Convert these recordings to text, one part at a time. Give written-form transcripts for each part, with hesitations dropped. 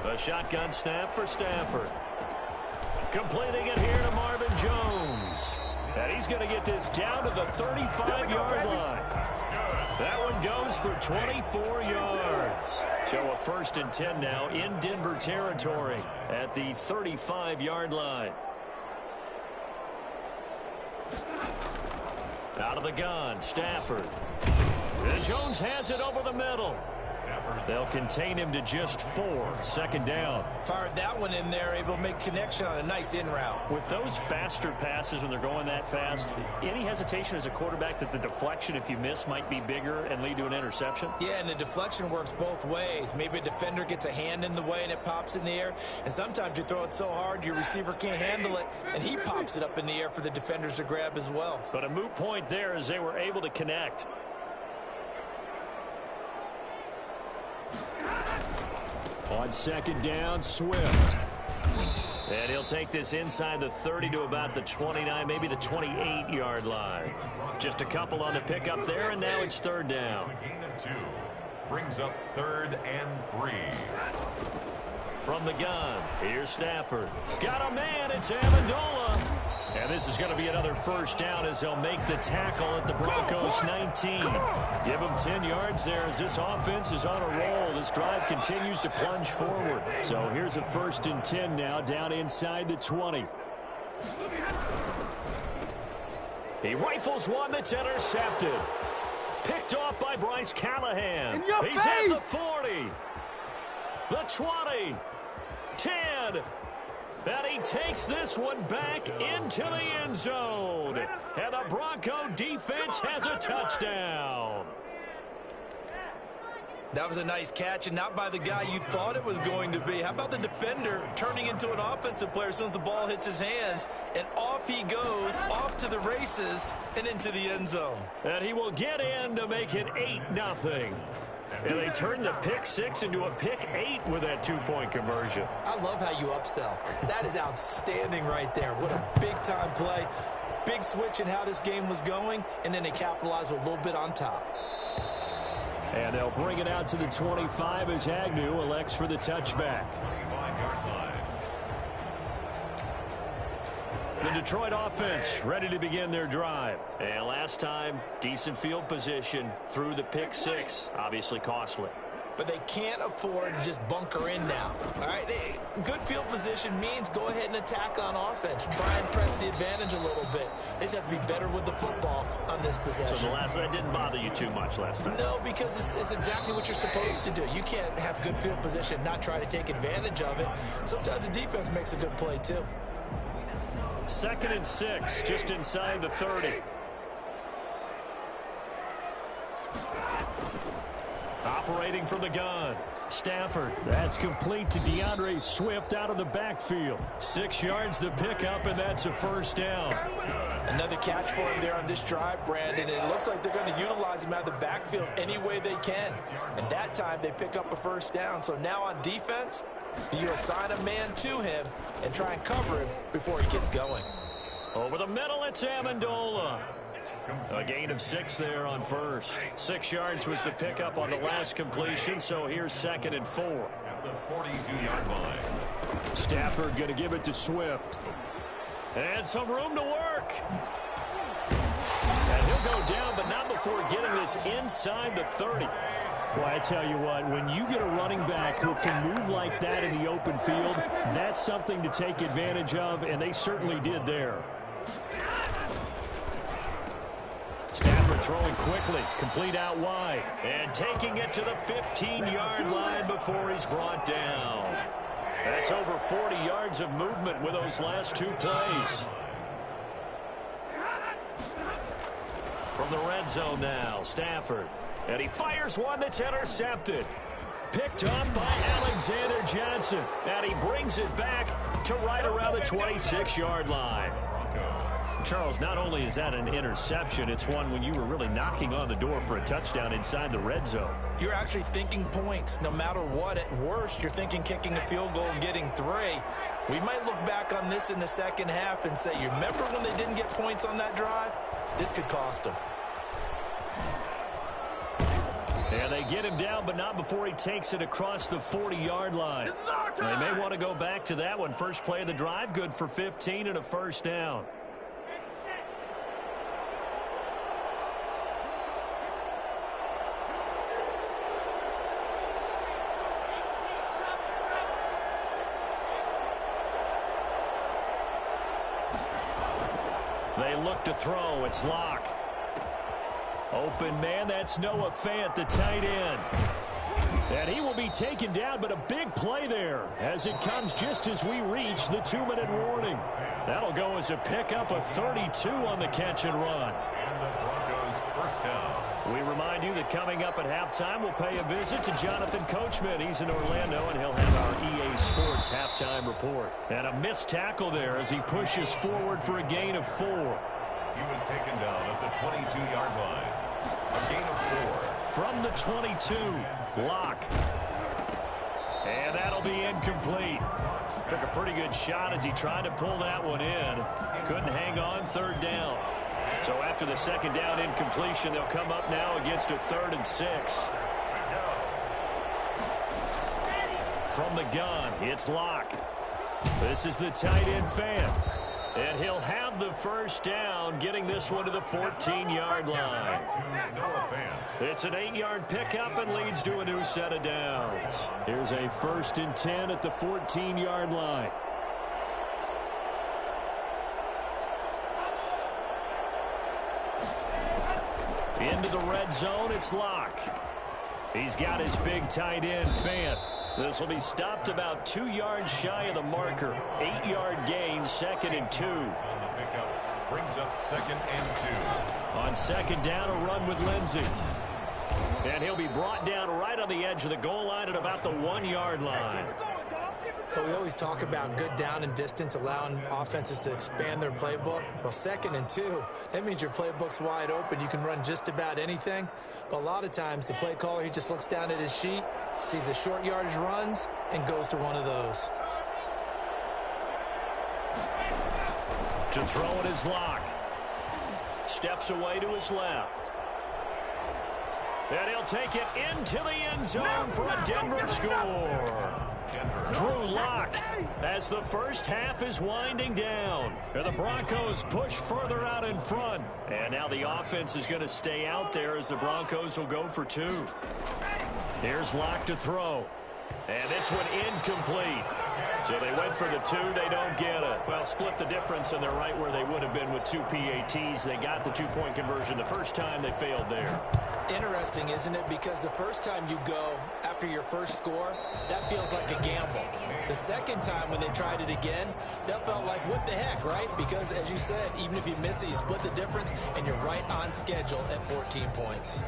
A shotgun snap for Stafford. Completing it here to Marvin Jones. And he's going to get this down to the 35-yard line. That one goes for 24 yards. So a 1st and 10 now in Denver territory at the 35-yard line. Out of the gun, Stafford. And Jones has it over the middle. They'll contain him to just 4. 2nd down. Fired that one in there, able to make connection on a nice in route. With those faster passes when they're going that fast, any hesitation as a quarterback that the deflection, if you miss, might be bigger and lead to an interception? Yeah, and the deflection works both ways. Maybe a defender gets a hand in the way and it pops in the air. And sometimes you throw it so hard your receiver can't handle it, and he pops it up in the air for the defenders to grab as well. But a moot point there as they were able to connect. On 2nd down, Swift. And he'll take this inside the 30 to about the 29, maybe the 28-yard line. Just a couple on the pickup there, and now it's 3rd down. Gain of 2. Brings up 3rd and 3. From the gun, here's Stafford. Got a man, it's Amendola. And this is going to be another 1st down as they'll make the tackle at the Broncos 19. Give them 10 yards there as this offense is on a roll. This drive continues to plunge forward. So here's a 1st and 10 now down inside the 20. He rifles one that's intercepted. Picked off by Bryce Callahan. He's at the 40. The 20. 10. And he takes this one back into the end zone. And the Bronco defense has a touchdown. That was a nice catch, and not by the guy you thought it was going to be. How about the defender turning into an offensive player as soon as the ball hits his hands, and off he goes, off to the races, and into the end zone. And he will get in to make it 8-0. And they turned the pick 6 into a pick 8 with that 2-point conversion. I love how you upsell. That is outstanding right there. What a big-time play. Big switch in how this game was going, and then they capitalized with a little bit on top. And they'll bring it out to the 25 as Agnew elects for the touchback. The Detroit offense ready to begin their drive. And last time, decent field position through the pick 6. Obviously costly. But they can't afford to just bunker in now. All right, good field position means go ahead and attack on offense. Try and press the advantage a little bit. They just have to be better with the football on this possession. So that didn't bother you too much last time? No, because it's exactly what you're supposed to do. You can't have good field position, not try to take advantage of it. Sometimes the defense makes a good play too. 2nd and 6, just inside the 30. Operating from the gun, Stafford. That's complete to DeAndre Swift out of the backfield. 6 yards the pickup, and that's a 1st down. Another catch for him there on this drive, Brandon. And it looks like they're going to utilize him out of the backfield any way they can. And that time they pick up a 1st down. So now on defense, you assign a man to him and try and cover him before he gets going. Over the middle, it's Amendola. A gain of 6 there on 1st. 6 yards was the pickup on the last completion, so here's 2nd and 4. At the 42-yard line. Stafford going to give it to Swift. And some room to work. And he'll go down, but not before getting this inside the 30. Well, I tell you what, when you get a running back who can move like that in the open field, that's something to take advantage of, and they certainly did there. Stafford throwing quickly, complete out wide, and taking it to the 15-yard line before he's brought down. That's over 40 yards of movement with those last 2 plays. From the red zone now, Stafford. And he fires one that's intercepted. Picked up by Alexander Johnson. And he brings it back to right around the 26-yard line. Charles, not only is that an interception, it's one when you were really knocking on the door for a touchdown inside the red zone. You're actually thinking points no matter what. At worst, you're thinking kicking a field goal and getting 3. We might look back on this in the second half and say, you remember when they didn't get points on that drive? This could cost them. And they get him down, but not before he takes it across the 40-yard line. They may want to go back to that one. First play of the drive, good for 15 and a first down. They look to throw. It's Locke. Open man, that's Noah Fant, the tight end. And he will be taken down, but a big play there as it comes just as we reach the 2-minute warning. That'll go as a pickup of 32 on the catch and run. And the Broncos first down. We remind you that coming up at halftime, we'll pay a visit to Jonathan Coachman. He's in Orlando, and he'll have our EA Sports halftime report. And a missed tackle there as he pushes forward for a gain of 4. He was taken down at the 22-yard line. A gain of 4. From the 22, Locke. And that'll be incomplete. Took a pretty good shot as he tried to pull that one in. Couldn't hang on, third down. So after the second down incompletion, they'll come up now against a 3rd and 6. From the gun, it's Locke. This is the tight end Fant. And he'll have the first down, getting this one to the 14-yard line. It's an 8-yard pickup and leads to a new set of downs. Here's a 1st and 10 at the 14-yard line. Into the red zone, it's Locke. He's got his big tight end, Fant. This will be stopped about 2 yards shy of the marker. 8-yard gain, 2nd and 2. On the pickup, brings up 2nd and 2. On second down, a run with Lindsey. And he'll be brought down right on the edge of the goal line at about the 1-yard line. So we always talk about good down and distance, allowing offenses to expand their playbook. Well, 2nd and 2, that means your playbook's wide open. You can run just about anything. But a lot of times, the play caller, he just looks down at his sheet, sees the short yardage runs, and goes to one of those. To throw it is Locke. Steps away to his left. And he'll take it into the end zone for a Denver score. Drew Locke as the first half is winding down. And the Broncos push further out in front. And now the offense is going to stay out there as the Broncos will go for 2. Here's Locke to throw. And this one incomplete. So they went for the 2. They don't get it. Well, split the difference, and they're right where they would have been with 2 PATs. They got the 2-point conversion the first time. They failed there. Interesting, isn't it? Because the first time you go after your first score, that feels like a gamble. The second time when they tried it again, that felt like, what the heck, right? Because, as you said, even if you miss it, you split the difference, and you're right on schedule at 14 points.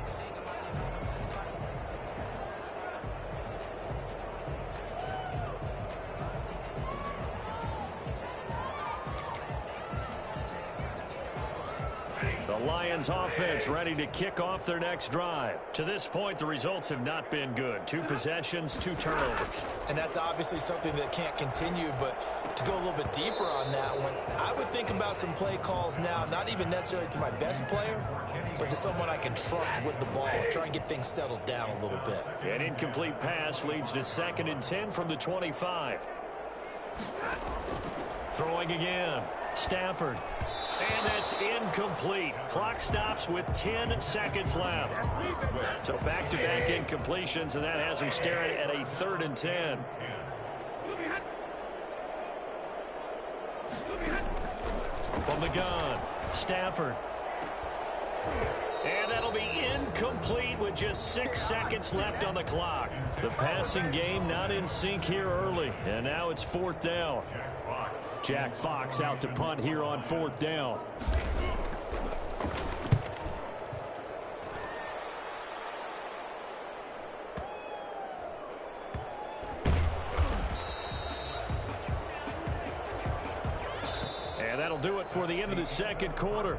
The Lions offense ready to kick off their next drive. To this point, the results have not been good. 2 possessions, 2 turnovers. And that's obviously something that can't continue, but to go a little bit deeper on that one, I would think about some play calls now, not even necessarily to my best player, but to someone I can trust with the ball. Try and get things settled down a little bit. An incomplete pass leads to 2nd and 10 from the 25. Throwing again. Stafford. And that's incomplete. Clock stops with 10 seconds left. So back-to-back incompletions, and that has him staring at a 3rd and 10. From the gun, Stafford. And that'll be incomplete with just 6 seconds left on the clock. The passing game not in sync here early, and now it's 4th down. Jack Fox out to punt here on 4th down. And that'll do it for the end of the second quarter.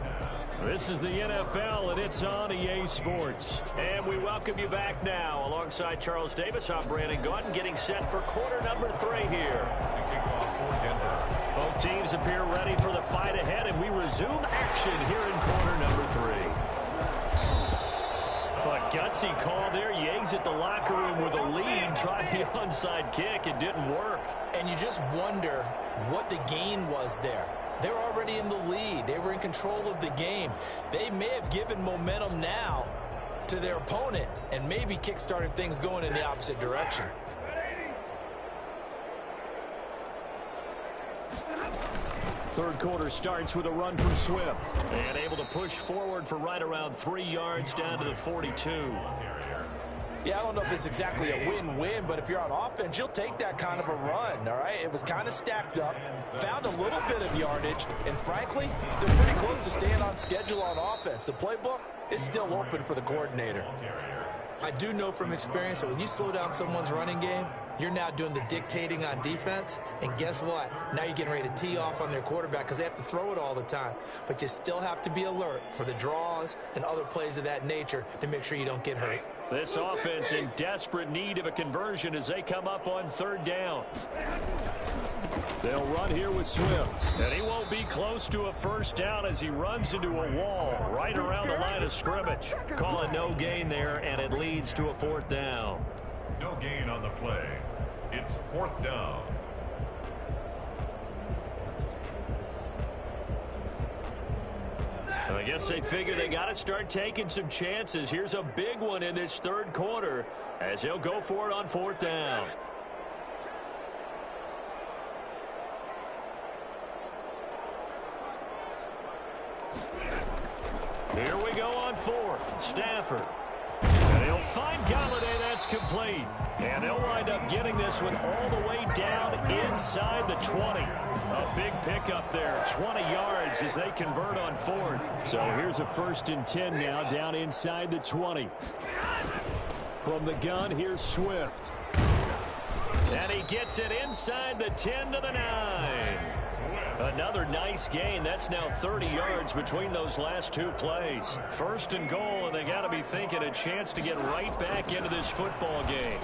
This is the NFL, and it's on EA Sports. And we welcome you back now. Alongside Charles Davis, I'm Brandon Gaudin, getting set for quarter number 3 here. Both teams appear ready for the fight ahead, and we resume action here in quarter number 3. But Gutsy call there. You exit the locker room with a lead. Try the onside kick. It didn't work. And you just wonder what the gain was there. They're already in the lead. They were in control of the game. They may have given momentum now to their opponent and maybe kick-started things going in the opposite direction. Third quarter starts with a run from Swift. And able to push forward for right around 3 yards down to the 42. Yeah, I don't know if it's exactly a win-win, but if you're on offense, you'll take that kind of a run, all right? It was kind of stacked up, found a little bit of yardage, and frankly, they're pretty close to staying on schedule on offense. The playbook is still open for the coordinator. I do know from experience that when you slow down someone's running game, you're now doing the dictating on defense, and guess what? Now you're getting ready to tee off on their quarterback because they have to throw it all the time. But you still have to be alert for the draws and other plays of that nature to make sure you don't get hurt. This offense in desperate need of a conversion as they come up on third down. They'll run here with Swift. And he won't be close to a first down as he runs into a wall right around the line of scrimmage. Calling no gain there, and it leads to a fourth down. No gain on the play. It's fourth down. I guess they figure they got to start taking some chances. Here's a big one in this third quarter as he'll go for it on fourth down. Here we go on fourth. Stafford. And he'll find Galladay. That's complete. And they'll wind up getting this one all the way down inside the 20. A big pickup there. 20 yards as they convert on fourth. So here's a 1st and 10 now down inside the 20. From the gun, here's Swift. And he gets it inside the 10 to the 9. Another nice gain. That's now 30 yards between those last two plays. 1st and goal, and they got to be thinking a chance to get right back into this football game.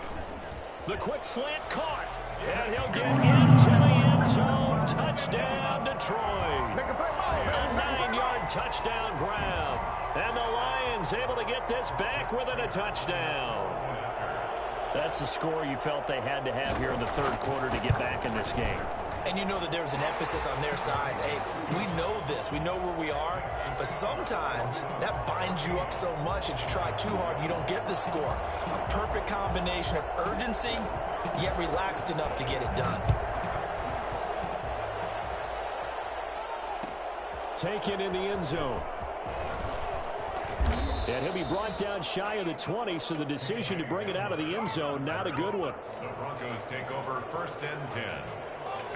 The quick slant caught, and he'll get into the end zone. Touchdown, Detroit. A 9-yard touchdown grab, and the Lions able to get this back within a touchdown. That's a score you felt they had to have here in the third quarter to get back in this game. And you know that there's an emphasis on their side. Hey, we know this. We know where we are. But sometimes that binds you up so much that you try too hard, you don't get the score. A perfect combination of urgency, yet relaxed enough to get it done. Taken in the end zone. And he'll be brought down shy of the 20, so the decision to bring it out of the end zone, not a good one. The Broncos take over 1st and 10.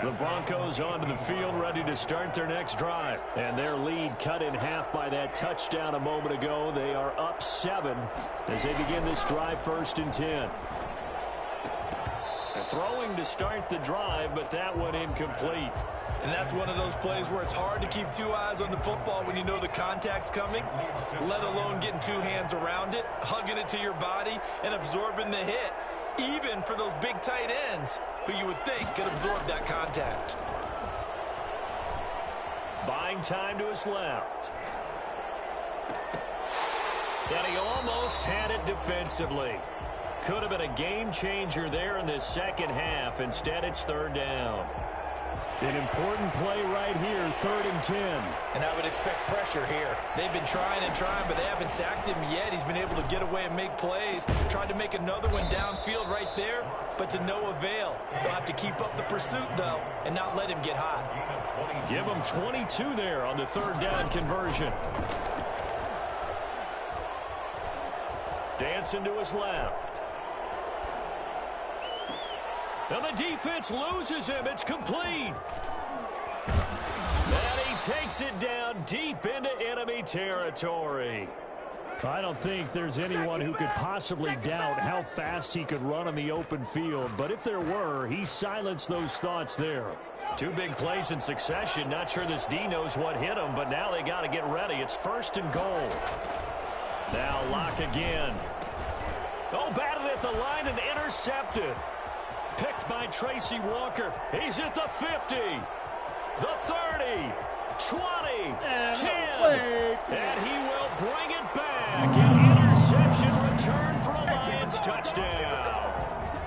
The Broncos onto the field, ready to start their next drive. And their lead cut in half by that touchdown a moment ago. They are up 7 as they begin this drive, 1st and 10. They're throwing to start the drive, but that one incomplete. And that's one of those plays where it's hard to keep two eyes on the football when you know the contact's coming, let alone getting two hands around it, hugging it to your body, and absorbing the hit, even for those big tight ends who you would think could absorb that contact. Buying time to his left. And he almost had it defensively. Could have been a game changer there in this second half. Instead, it's third down. An important play right here, 3rd and 10. And I would expect pressure here. They've been trying and trying, but they haven't sacked him yet. He's been able to get away and make plays. Tried to make another one downfield right there, but to no avail. They'll have to keep up the pursuit, though, and not let him get hot. Give him 22 there on the 3rd down conversion. Dancing to his left. And the defense loses him. It's complete. And he takes it down deep into enemy territory. I don't think there's anyone who could possibly doubt how fast he could run on the open field. But if there were, he silenced those thoughts there. 2 big plays in succession. Not sure this D knows what hit him, but now they got to get ready. It's 1st and goal. Now lock again. Oh, batted at the line and intercepted. Picked by Tracy Walker. He's at the 50, the 30, 20, 10, and he will bring it back. An interception touchdown.